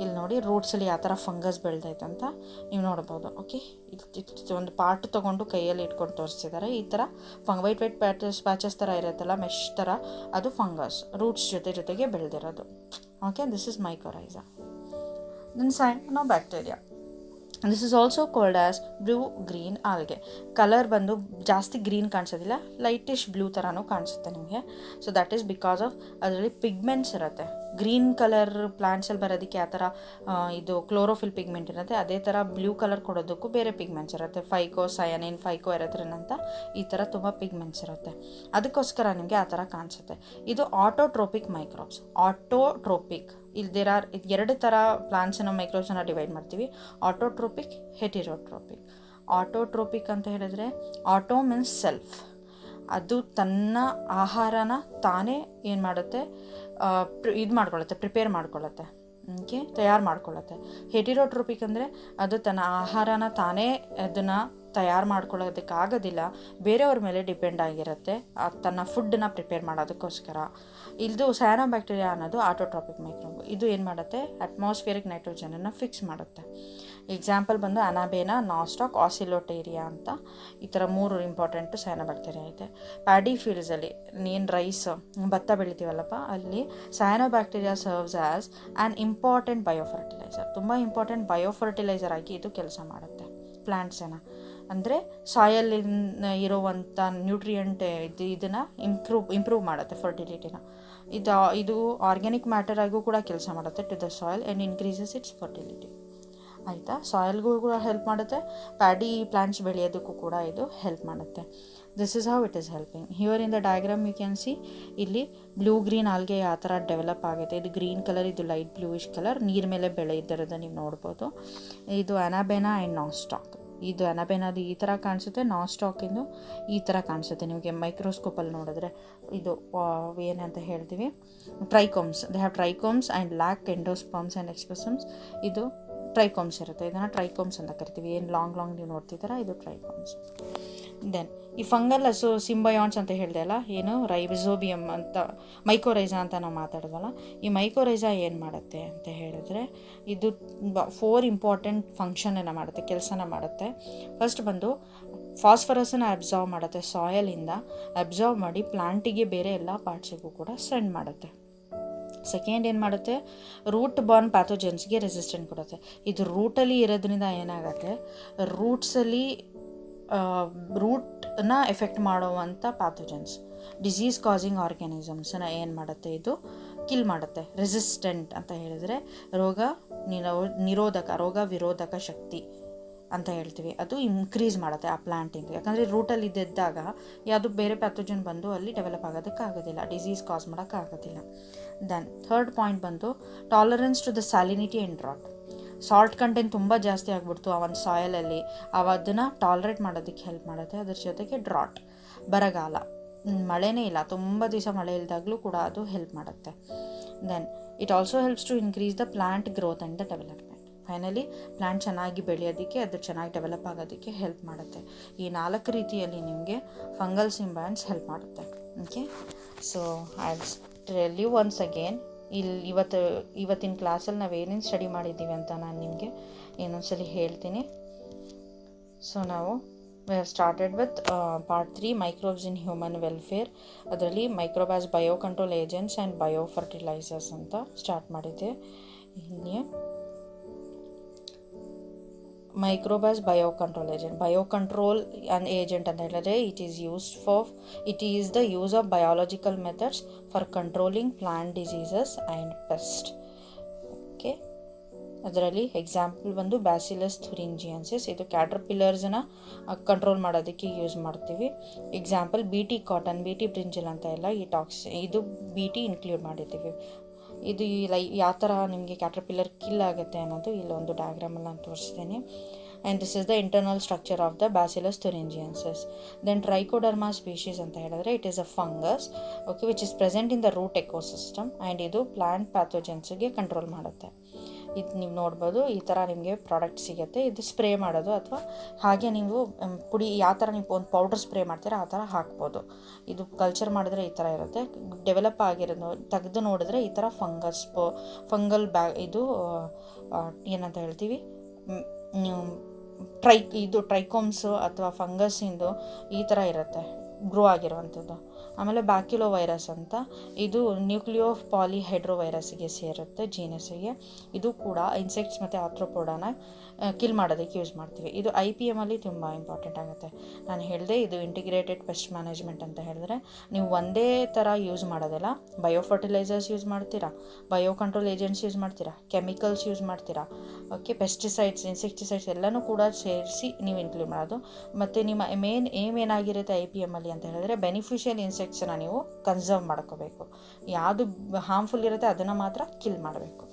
ಇಲ್ಲಿ ನೋಡಿ ರೂಟ್ಸಲ್ಲಿ ಯಾವ ಥರ ಫಂಗಸ್ ಬೆಳೆದೈತೆ ಅಂತ ನೀವು ನೋಡ್ಬೋದು. ಓಕೆ, ಇದು ಒಂದು ಪಾರ್ಟ್ ತೊಗೊಂಡು ಕೈಯಲ್ಲಿ ಇಟ್ಕೊಂಡು ತೋರಿಸ್ತಿದ್ದಾರೆ. ಈ ಥರ ವೈಟ್ ಪ್ಯಾಚಸ್ ಥರ ಇರುತ್ತಲ್ಲ, ಮೆಶ್ ಥರ, ಅದು ಫಂಗಸ್ ರೂಟ್ಸ್ ಜೊತೆಗೆ ಬೆಳೆದಿರೋದು. Okay, this is mycorrhiza. Then cyanobacteria. This is also called as blue green algae. Colour ಬಂದು ಜಾಸ್ತಿ ಗ್ರೀನ್ ಕಾಣಿಸೋದಿಲ್ಲ, ಲೈಟಿಶ್ ಬ್ಲೂ ಥರನೂ ಕಾಣಿಸುತ್ತೆ ನಿಮಗೆ. So that is because of ಅದರಲ್ಲಿ ಪಿಗ್ಮೆಂಟ್ಸ್ ಇರುತ್ತೆ. ಗ್ರೀನ್ ಕಲರ್ ಪ್ಲಾಂಟ್ಸಲ್ಲಿ ಬರೋದಕ್ಕೆ ಆ ಥರ ಇದು ಕ್ಲೋರೋಫಿಲ್ ಪಿಗ್ಮೆಂಟ್ ಇರುತ್ತೆ, ಅದೇ ಥರ ಬ್ಲೂ ಕಲರ್ ಕೊಡೋದಕ್ಕೂ ಬೇರೆ ಪಿಗ್ಮೆಂಟ್ಸ್ ಇರುತ್ತೆ. ಫೈಕೋಸಯನಿನ್, ಫೈಕೋಎರಿಥ್ರಿನ್ ಅಂತ ಈ ಥರ ತುಂಬ ಪಿಗ್ಮೆಂಟ್ಸ್ ಇರುತ್ತೆ. ಅದಕ್ಕೋಸ್ಕರ ನಿಮಗೆ ಆ ಥರ ಕಾಣಿಸುತ್ತೆ. ಇದು ಆಟೋಟ್ರೋಪಿಕ್ ಮೈಕ್ರೋಬ್ಸ್. ಆಟೋಟ್ರೋಪಿಕ್ ಎರಡು ಥರ ಪ್ಲಾಂಟ್ಸನ್ನು ಮೈಕ್ರೋಬ್ಸನ್ನು ಡಿವೈಡ್ ಮಾಡ್ತೀವಿ, ಆಟೋಟ್ರೋಪಿಕ್, ಹೆಟಿರೋಟ್ರೋಪಿಕ್. ಆಟೋಟ್ರೋಪಿಕ್ ಅಂತ ಹೇಳಿದ್ರೆ ಆಟೋ ಮೀನ್ಸ್ ಸೆಲ್ಫ್, ಅದು ತನ್ನ ಆಹಾರನ ತಾನೇ ಏನು ಮಾಡುತ್ತೆ, ಪ್ರಿಪೇರ್ ಮಾಡ್ಕೊಳ್ಳುತ್ತೆ, ಓಕೆ, ತಯಾರು ಮಾಡ್ಕೊಳ್ಳುತ್ತೆ. ಹೆಟಿರೋಟ್ರೋಪಿಕ್ ಅಂದರೆ ಅದು ತನ್ನ ಆಹಾರನ ತಾನೇ ಅದನ್ನು ತಯಾರು ಮಾಡ್ಕೊಳ್ಳೋದಕ್ಕಾಗೋದಿಲ್ಲ, ಬೇರೆಯವ್ರ ಮೇಲೆ ಡಿಪೆಂಡ್ ಆಗಿರುತ್ತೆ ತನ್ನ ಫುಡ್ಡನ್ನ ಪ್ರಿಪೇರ್ ಮಾಡೋದಕ್ಕೋಸ್ಕರ. ಇದು ಸಯಾನೋಬ್ಯಾಕ್ಟೀರಿಯಾ ಅನ್ನೋದು ಆಟೋಟ್ರಾಪಿಕ್ ಮೈಕ್ರೋಬ್. ಇದು ಏನು ಮಾಡುತ್ತೆ, ಅಟ್ಮಾಸ್ಫಿಯರಿಕ್ ನೈಟ್ರೋಜನನ್ನು ಫಿಕ್ಸ್ ಮಾಡುತ್ತೆ. ಎಕ್ಸಾಂಪಲ್ ಬಂದು ಅನಾಬೇನಾ, ನಾಸ್ಟಾಕ್, ಆಸಿಲೋಟೇರಿಯಾ ಅಂತ ಈ ಥರ 3 ಇಂಪಾರ್ಟೆಂಟು ಸಯಾನೋಬ್ಯಾಕ್ಟೀರಿಯಾ ಇದೆ. ಪ್ಯಾಡಿ ಫೀಲ್ಡ್ಸಲ್ಲಿ ಏನು ರೈಸ್, ಭತ್ತ ಬೆಳಿತೀವಲ್ಲಪ್ಪ, ಅಲ್ಲಿ cyanobacteria serves as an important biofertiliser. ತುಂಬ ಇಂಪಾರ್ಟೆಂಟ್ ಬಯೋಫರ್ಟಿಲೈಸರ್ ಆಗಿ ಇದು ಕೆಲಸ ಮಾಡುತ್ತೆ ಪ್ಲ್ಯಾಂಟ್ಸನ್ನು. ಅಂದರೆ ಸಾಯಲ್ಲಿ ಇರುವಂಥ ನ್ಯೂಟ್ರಿಯೆಂಟ್ ಇದನ್ನು ಇಂಪ್ರೂವ್ ಮಾಡುತ್ತೆ, ಫರ್ಟಿಲಿಟಿನ. ಇದು ಆರ್ಗ್ಯಾನಿಕ್ ಮ್ಯಾಟರ್ ಆಗೂ ಕೂಡ ಕೆಲಸ ಮಾಡುತ್ತೆ to the soil and increases its fertility. ಆಯಿತಾ, ಸಾಯಿಲ್ಗೂ ಕೂಡ ಹೆಲ್ಪ್ ಮಾಡುತ್ತೆ, ಪ್ಯಾಡಿ ಪ್ಲಾಂಟ್ಸ್ ಬೆಳೆಯೋದಕ್ಕೂ ಕೂಡ ಇದು ಹೆಲ್ಪ್ ಮಾಡುತ್ತೆ. This is how it is helping. Here in the diagram you can see, ಇಲ್ಲಿ ಬ್ಲೂ ಗ್ರೀನ್ ಆಲ್ಗೆ ಯಾವ ಥರ ಡೆವಲಪ್ ಆಗಿದೆ. ಇದು ಗ್ರೀನ್ ಕಲರ್, ಇದು ಲೈಟ್ ಬ್ಲೂಯಿಶ್ ಕಲರ್, ನೀರು ಮೇಲೆ ಬೆಳೆ ಇದ್ದರದ್ದು ನೀವು ನೋಡ್ಬೋದು. ಇದು ಅನಾಬೇನಾ ಆ್ಯಂಡ್ ನಾಸ್ಟಾಕ್. ಇದು ಅನಾಬೇನಾದು ಈ ಥರ ಕಾಣಿಸುತ್ತೆ, ನಾಸ್ಟಾಕಿಂದು ಈ ಥರ ಕಾಣಿಸುತ್ತೆ. ನಿಮಗೆ ಮೈಕ್ರೋಸ್ಕೋಪಲ್ಲಿ ನೋಡಿದ್ರೆ ಇದು ಏನಂತ ಹೇಳ್ತೀವಿ, trichomes. They have trichomes and lack endosperms and exospores. ಇದು ಟ್ರೈಕೋಮ್ಸ್ ಇರುತ್ತೆ, ಇದನ್ನು ಟ್ರೈಕೋಮ್ಸ್ ಅಂತ ಕರಿತೀವಿ. ಏನು ಲಾಂಗ್ ನೀವು ನೋಡ್ತಿದ್ದೀರಾ, ಇದು ಟ್ರೈಕೋಮ್ಸ್. ದೆನ್ ಈ ಫಂಗಲ್ ಸಿಂಬಯಾನ್ಸ್ ಅಂತ ಹೇಳಿದೆ ಅಲ್ಲ, ಏನು ರೈಬಿಸೋಬಿಯಮ್ ಅಂತ, ಮೈಕೋರೈಸಾ ಅಂತ ನಾವು ಮಾತಾಡಿದ್ವಲ್ಲ, ಈ ಮೈಕೋರೈಸಾ ಏನು ಮಾಡುತ್ತೆ ಅಂತ ಹೇಳಿದ್ರೆ, ಇದು 4 ಇಂಪಾರ್ಟೆಂಟ್ ಫಂಕ್ಷನನ್ನು ಮಾಡುತ್ತೆ, ಕೆಲಸನ ಮಾಡುತ್ತೆ. ಫಸ್ಟ್ ಬಂದು ಫಾಸ್ಫರಸನ್ನು ಅಬ್ಸಾರ್ವ್ ಮಾಡುತ್ತೆ, ಸಾಯಲಿಂದ ಅಬ್ಸಾರ್ವ್ ಮಾಡಿ ಪ್ಲಾಂಟಿಗೆ ಬೇರೆ ಎಲ್ಲ ಪಾರ್ಟ್ಸಿಗೂ ಕೂಡ ಸೆಂಡ್ ಮಾಡುತ್ತೆ. ಸೆಕೆಂಡ್ ಏನು ಮಾಡುತ್ತೆ, ರೂಟ್ ಬಾರ್ನ್ ಪ್ಯಾಥೋಜನ್ಸ್ಗೆ ರೆಸಿಸ್ಟೆಂಟ್ ಕೊಡುತ್ತೆ. ಇದು ರೂಟಲ್ಲಿ ಇರೋದ್ರಿಂದ ಏನಾಗುತ್ತೆ, ರೂಟ್ನ ಎಫೆಕ್ಟ್ ಮಾಡುವಂಥ ಪ್ಯಾಥೋಜನ್ಸ್, ಡಿಸೀಸ್ ಕಾಸಿಂಗ್ ಆರ್ಗ್ಯಾನಿಸಮ್ಸನ್ನ ಏನು ಮಾಡುತ್ತೆ, ಇದು ಕಿಲ್ ಮಾಡುತ್ತೆ. ರೆಸಿಸ್ಟೆಂಟ್ ಅಂತ ಹೇಳಿದರೆ ರೋಗ ವಿರೋಧಕ ಶಕ್ತಿ ಅಂತ ಹೇಳ್ತೀವಿ. ಅದು ಇನ್ಕ್ರೀಸ್ ಮಾಡುತ್ತೆ ಆ ಪ್ಲ್ಯಾಂಟಿಂದು. ಯಾಕಂದರೆ ರೂಟಲ್ಲಿ ಇದ್ದಾಗ ಯಾವುದು ಬೇರೆ ಪ್ಯಾಥೋಜನ್ ಬಂದು ಅಲ್ಲಿ ಡೆವಲಪ್ ಆಗೋದಕ್ಕಾಗೋದಿಲ್ಲ, ಡಿಸೀಸ್ ಕಾಸ್ ಮಾಡೋಕ್ಕಾಗೋದಿಲ್ಲ. ದೆನ್ ಥರ್ಡ್ ಪಾಯಿಂಟ್ ಬಂದು tolerance to the salinity and drought. Salt content ತುಂಬ ಜಾಸ್ತಿ ಆಗಿಬಿಡ್ತು ಆ ಒಂದು ಸಾಯಲಲ್ಲಿ, ಅದನ್ನು ಟಾಲರೇಟ್ ಮಾಡೋದಕ್ಕೆ ಹೆಲ್ಪ್ ಮಾಡುತ್ತೆ. ಅದ್ರ ಜೊತೆಗೆ ಡ್ರಾಟ್, ಬರಗಾಲ, ಮಳೆನೇ ಇಲ್ಲ, ತುಂಬ ದಿವಸ ಮಳೆ ಇಲ್ದಾಗಲೂ ಕೂಡ ಅದು ಹೆಲ್ಪ್ ಮಾಡುತ್ತೆ. Then it also helps to increase the plant growth and the development. Finally plant ಚೆನ್ನಾಗಿ ಬೆಳೆಯೋದಕ್ಕೆ, ಅದು ಚೆನ್ನಾಗಿ ಡೆವಲಪ್ ಆಗೋದಕ್ಕೆ ಹೆಲ್ಪ್ ಮಾಡುತ್ತೆ. ಈ 4 ರೀತಿಯಲ್ಲಿ ನಿಮಗೆ ಫಂಗಲ್ ಸಿಂಬಯಾನ್ಸ್ ಹೆಲ್ಪ್ ಮಾಡುತ್ತೆ. Okay, so I tell you once again, ಇವತ್ತಿನ ಕ್ಲಾಸಲ್ಲಿ ನಾವು ಏನೇನು ಸ್ಟಡಿ ಮಾಡಿದ್ದೀವಿ ಅಂತ ನಾನು ನಿಮಗೆ ಇನ್ನೊಂದ್ಸಲಿ ಹೇಳ್ತೀನಿ. ಸೊ ನಾವು we have started with part 3 microbes in human welfare. ಅದರಲ್ಲಿ microbe as bio control agents and bio fertilisers ಅಂತ ಸ್ಟಾರ್ಟ್ ಮಾಡಿದ್ದೆ. ಇಲ್ಲಿ microbe as bio control agent ಅಂತ ಹೇಳಿದ್ರೆ it is the use of biological methods for controlling plant diseases and pest. Okay, ಅದರಲ್ಲಿ example ಬಂದು bacillus thuringiensis, ಇದು ಕ್ಯಾಟರ್ಪಿಲ್ಲರ್ಸನ್ನ control ಮಾಡೋದಕ್ಕೆ use ಮಾಡ್ತೀವಿ. Example BT cotton, BT brinjal ಅಂತ ಎಲ್ಲ ಇದು BT ಇನ್ಕ್ಲೂಡ್ ಮಾಡಿದ್ದೀವಿ. ಇದು ಯಾವ ಥರ ನಿಮಗೆ ಕ್ಯಾಟರ್ಪಿಲ್ಲರ್ ಕಿಲ್ ಆಗುತ್ತೆ ಅನ್ನೋದು ಇಲ್ಲೊಂದು ಡಯಾಗ್ರಾಮಲ್ಲಿ ನಾನು ತೋರಿಸ್ತೀನಿ. And this is the internal structure of the bacillus thuringiensis. Then trichoderma species ಅಂತ ಹೇಳಿದ್ರೆ it is a fungus, okay, which is present in the root ecosystem and ಇದು ಪ್ಲಾಂಟ್ ಪ್ಯಾಥೋಜನ್ಸ್ಗೆ ಕಂಟ್ರೋಲ್ ಮಾಡುತ್ತೆ. ಇದು ನೀವು ನೋಡ್ಬೋದು, ಈ ಥರ ನಿಮಗೆ ಪ್ರಾಡಕ್ಟ್ ಸಿಗುತ್ತೆ. ಇದು ಸ್ಪ್ರೇ ಮಾಡೋದು ಅಥವಾ ಹಾಗೆ ನೀವು ಪುಡಿ ಯಾವ ಥರ ನೀವು ಒಂದು ಪೌಡ್ರ್ ಸ್ಪ್ರೇ ಮಾಡ್ತೀರಾ ಆ ಥರ ಹಾಕ್ಬೋದು. ಇದು ಕಲ್ಚರ್ ಮಾಡಿದ್ರೆ ಈ ಥರ ಇರುತ್ತೆ. ಡೆವಲಪ್ ಆಗಿರೋದು ತೆಗೆದು ನೋಡಿದ್ರೆ ಈ ಥರ ಫಂಗಲ್ ಇದು ಏನಂತ ಹೇಳ್ತೀವಿ, ಟ್ರೈಕೋಮ್ಸು ಅಥವಾ ಫಂಗಸ್ಸಿಂದು ಈ ಥರ ಇರುತ್ತೆ ಗ್ರೋ ಆಗಿರುವಂಥದ್ದು. ಆಮೇಲೆ ಬ್ಯಾಕ್ಯುಲೋ ವೈರಸ್ ಅಂತ, ಇದು ನ್ಯೂಕ್ಲಿಯೋ ಪಾಲಿಹೈಡ್ರೋವೈರಸ್ಗೆ ಸೇರುತ್ತೆ, ಜೀನಸ್ಸಿಗೆ. ಇದು ಕೂಡ ಇನ್ಸೆಕ್ಟ್ಸ್ ಮತ್ತು ಆರ್ಥ್ರೋಪೋಡಾನ ಕಿಲ್ ಮಾಡೋದಕ್ಕೆ ಯೂಸ್ ಮಾಡ್ತೀವಿ. ಇದು IPM ಅಲ್ಲಿ ತುಂಬ ಇಂಪಾರ್ಟೆಂಟ್ ಆಗುತ್ತೆ. ನಾನು ಹೇಳಿದೆ ಇದು ಇಂಟಿಗ್ರೇಟೆಡ್ ಪೆಸ್ಟ್ ಮ್ಯಾನೇಜ್ಮೆಂಟ್ ಅಂತ ಹೇಳಿದ್ರೆ ನೀವು ಒಂದೇ ಥರ ಯೂಸ್ ಮಾಡೋದಿಲ್ಲ. ಬಯೋಫರ್ಟಿಲೈಸರ್ಸ್ ಯೂಸ್ ಮಾಡ್ತೀರಾ, ಬಯೋ ಕಂಟ್ರೋಲ್ ಏಜೆಂಟ್ಸ್ ಯೂಸ್ ಮಾಡ್ತೀರಾ, ಕೆಮಿಕಲ್ಸ್ ಯೂಸ್ ಮಾಡ್ತೀರಾ, ಓಕೆ, ಪೆಸ್ಟಿಸೈಡ್ಸ್, ಇನ್ಸೆಕ್ಟಿಸೈಡ್ಸ್ ಎಲ್ಲನೂ ಕೂಡ ಸೇರಿಸಿ ನೀವು ಇನ್ಕ್ಲೂಡ್ ಮಾಡೋದು. ಮತ್ತು ನಿಮ್ಮ ಮೇನ್ ಏಮ್ ಏನಾಗಿರುತ್ತೆ IPM ಅಲ್ಲಿ ಅಂತ ಹೇಳಿದ್ರೆ ಬೆನಿಫಿಷಿಯಲ್ ಇನ್ಸೆಕ್ಟ್ಸನ್ನ ನೀವು ಕನ್ಸರ್ವ್ ಮಾಡ್ಕೋಬೇಕು. ಯಾವುದು ಹಾರ್ಮ್ಫುಲ್ ಇರುತ್ತೆ ಅದನ್ನು ಮಾತ್ರ ಕಿಲ್ ಮಾಡಬೇಕು.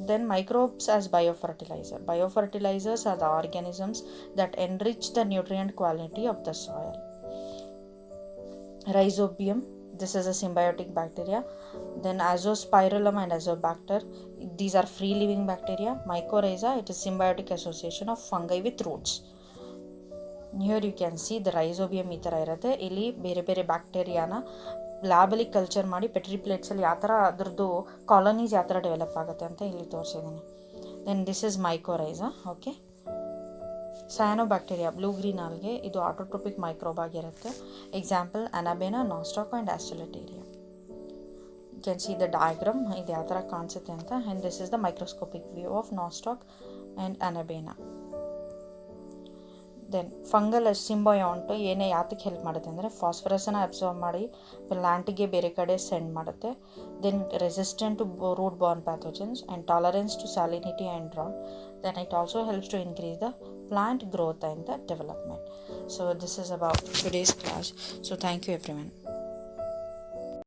Then microbes as biofertilizer. Biofertilizers are the organisms that enrich the nutrient quality of the soil. Rhizobium, this is a symbiotic bacteria. Then Azospirillum and Azobacter, these are free living bacteria. Mycorrhiza, it is symbiotic association of fungi with roots. Here you can see the rhizobium ಈ ಥರ ಇರುತ್ತೆ. ಇಲ್ಲಿ ಬೇರೆ ಬೇರೆ ಬ್ಯಾಕ್ಟೀರಿಯಾನ ಲ್ಯಾಬಲ್ಲಿ culture ಮಾಡಿ Petri ಪ್ಲೇಟ್ಸಲ್ಲಿ ಯಾವ ಥರ ಅದ್ರದ್ದು ಕಾಲನೀಸ್ ಯಾವ ಥರ ಡೆವಲಪ್ ಆಗುತ್ತೆ ಅಂತ ಇಲ್ಲಿ ತೋರಿಸಿದ್ದೀನಿ. Then this is mycorrhiza, okay. Cyanobacteria, blue green algae, ಇದು ಆಟೋಟ್ರೋಪಿಕ್ ಮೈಕ್ರೋಬ್ ಆಗಿರುತ್ತೆ. Example anabaena, nostoc and oscillatoria. You can see the diagram, ಇದು ಯಾವ ಥರ ಕಾಣಿಸುತ್ತೆ ಅಂತ. And this is the microscopic view of nostoc and anabaena. Then fungal symbiont ಯಾತಕ್ಕೆ help ಮಾಡುತ್ತೆ ಅಂದರೆ ಫಾಸ್ಫರಸನ್ನು ಅಬ್ಸಾರ್ಬ್ ಮಾಡಿ ಪ್ಲಾಂಟಿಗೆ ಬೇರೆ ಕಡೆ ಸೆಂಡ್ ಮಾಡುತ್ತೆ. Then resistant to root borne pathogens and tolerance to salinity and drought. Then it also helps to increase the plant growth and the development. So this is about today's class. So thank you everyone.